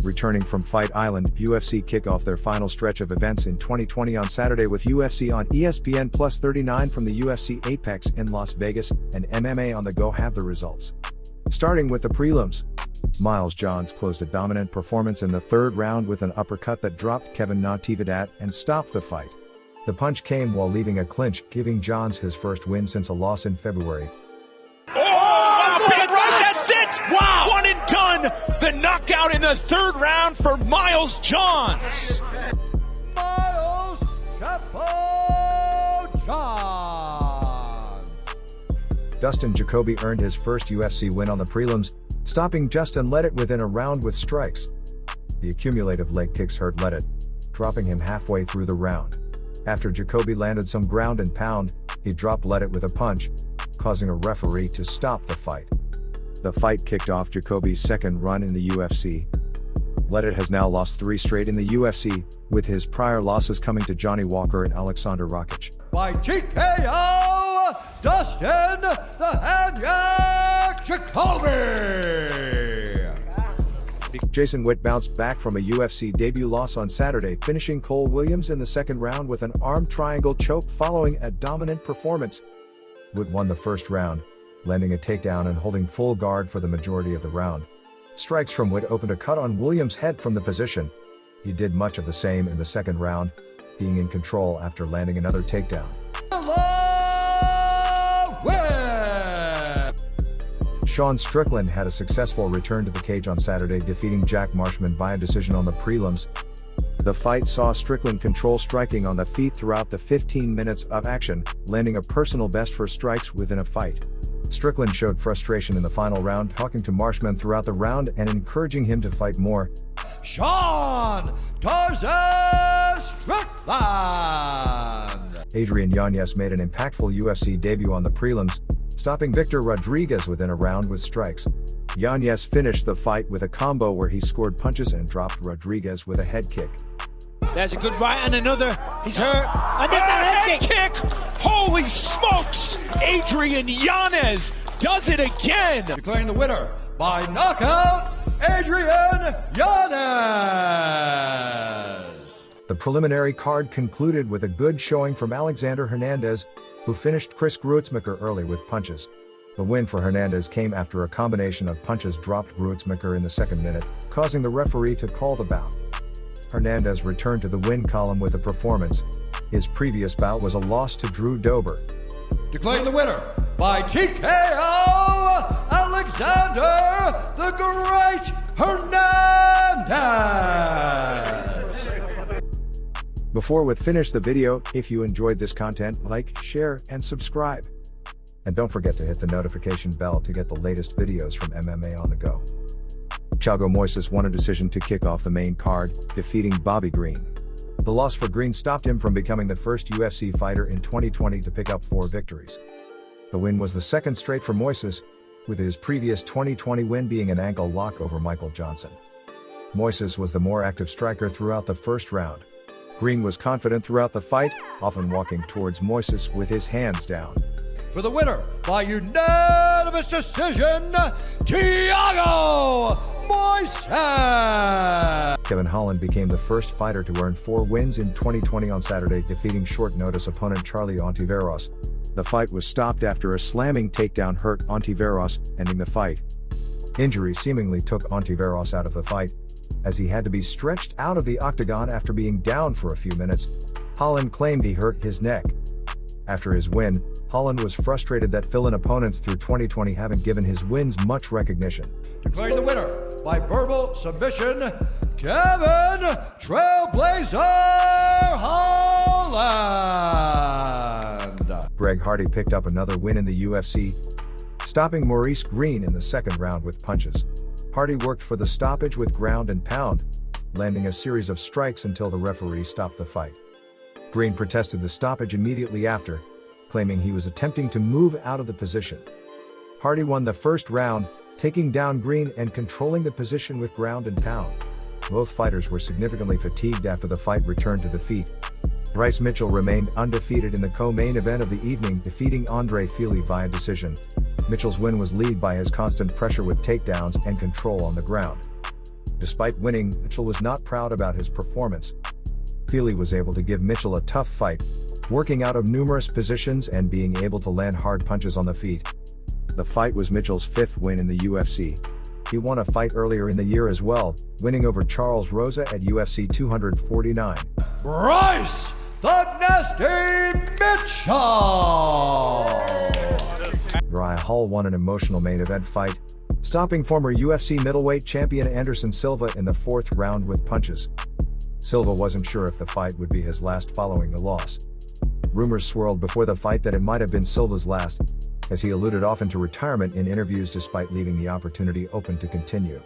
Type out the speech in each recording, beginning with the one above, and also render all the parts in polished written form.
returning from Fight Island, UFC kick off their final stretch of events in 2020 on Saturday with UFC on ESPN Plus 39 from the UFC Apex in Las Vegas, and MMA on the Go have the results. Starting with the prelims. Miles Johns closed a dominant performance in the third round with an uppercut that dropped Kevin Natividad and stopped the fight. The punch came while leaving a clinch, giving Johns his first win since a loss in February. Oh, big right, that's it! Wow! One and done! The knockout in the third round for Miles Johns! Miles Chapo Johns! Dustin Jacoby earned his first UFC win on the prelims, stopping Justin Ledet within a round with strikes. The accumulative leg kicks hurt Ledet, dropping him halfway through the round. After Jacoby landed some ground and pound, he dropped Ledet with a punch, causing a referee to stop the fight. The fight kicked off Jacoby's second run in the UFC. Ledet has now lost 3 straight in the UFC, with his prior losses coming to Johnny Walker and Alexander Rakic. By TKO, Dustin the Handyak Jacoby! Jason Witt bounced back from a UFC debut loss on Saturday, finishing Cole Williams in the second round with an arm triangle choke following a dominant performance. Witt won the first round, landing a takedown and holding full guard for the majority of the round. Strikes from Witt opened a cut on Williams' head from the position. He did much of the same in the second round, being in control after landing another takedown. Sean Strickland had a successful return to the cage on Saturday, defeating Jack Marshman by a decision on the prelims. The fight saw Strickland control striking on the feet throughout the 15 minutes of action, landing a personal best for strikes within a fight. Strickland showed frustration in the final round, talking to Marshman throughout the round and encouraging him to fight more. Sean Tarzan Strickland! Adrian Yanez made an impactful UFC debut on the prelims, stopping Victor Rodriguez within a round with strikes. Yanez finished the fight with a combo where he scored punches and dropped Rodriguez with a head kick. There's a good right and another. He's hurt. And there's that head kick. Holy smokes! Adrian Yanez does it again! Declaring the winner by knockout, Adrian Yanez! The preliminary card concluded with a good showing from Alexander Hernandez, who finished Chris Gruetzemacher early with punches. The win for Hernandez came after a combination of punches dropped Gruetzemacher in the second minute, causing the referee to call the bout. Hernandez returned to the win column with a performance. His previous bout was a loss to Drew Dober. Declaring the winner by TKO, Alexander the Great Hernandez! Before we finish the video, if you enjoyed this content, like, share, and subscribe. And don't forget to hit the notification bell to get the latest videos from MMA on the Go. Thiago Moises won a decision to kick off the main card, defeating Bobby Green. The loss for Green stopped him from becoming the first UFC fighter in 2020 to pick up 4 victories. The win was the second straight for Moises, with his previous 2020 win being an ankle lock over Michael Johnson. Moises was the more active striker throughout the first round. Green was confident throughout the fight, often walking towards Moises with his hands down. For the winner by unanimous decision, Thiago Moises! Kevin Holland became the first fighter to earn 4 wins in 2020 on Saturday, defeating short-notice opponent Charlie Ontiveros. The fight was stopped after a slamming takedown hurt Ontiveros, ending the fight. Injury seemingly took Ontiveros out of the fight, as he had to be stretched out of the octagon after being down for a few minutes. Holland claimed he hurt his neck. After his win, Holland was frustrated that fill-in opponents through 2020 haven't given his wins much recognition. Declaring the winner by verbal submission, Kevin Trailblazer Holland! Greg Hardy picked up another win in the UFC, stopping Maurice Green in the second round with punches. Hardy worked for the stoppage with ground and pound, landing a series of strikes until the referee stopped the fight. Green protested the stoppage immediately after, claiming he was attempting to move out of the position. Hardy won the first round, taking down Green and controlling the position with ground and pound. Both fighters were significantly fatigued after the fight returned to the feet. Bryce Mitchell remained undefeated in the co-main event of the evening, defeating Andre Fili via decision. Mitchell's win was led by his constant pressure with takedowns and control on the ground. Despite winning, Mitchell was not proud about his performance. Fili was able to give Mitchell a tough fight, working out of numerous positions and being able to land hard punches on the feet. The fight was Mitchell's 5th win in the UFC. He won a fight earlier in the year as well, winning over Charles Rosa at UFC 249. Ryce, the Nasty Mitchel! Uriah Hall won an emotional main event fight, stopping former UFC middleweight champion Anderson Silva in the 4th round with punches. Silva wasn't sure if the fight would be his last following the loss. Rumors swirled before the fight that it might have been Silva's last, as he alluded often to retirement in interviews despite leaving the opportunity open to continue.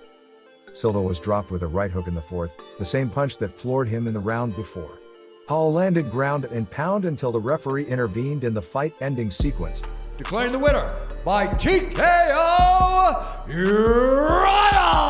Silva was dropped with a right hook in the 4th, the same punch that floored him in the round before. Hall landed ground and pound until the referee intervened in the fight-ending sequence. Declaring the winner by TKO, Uriah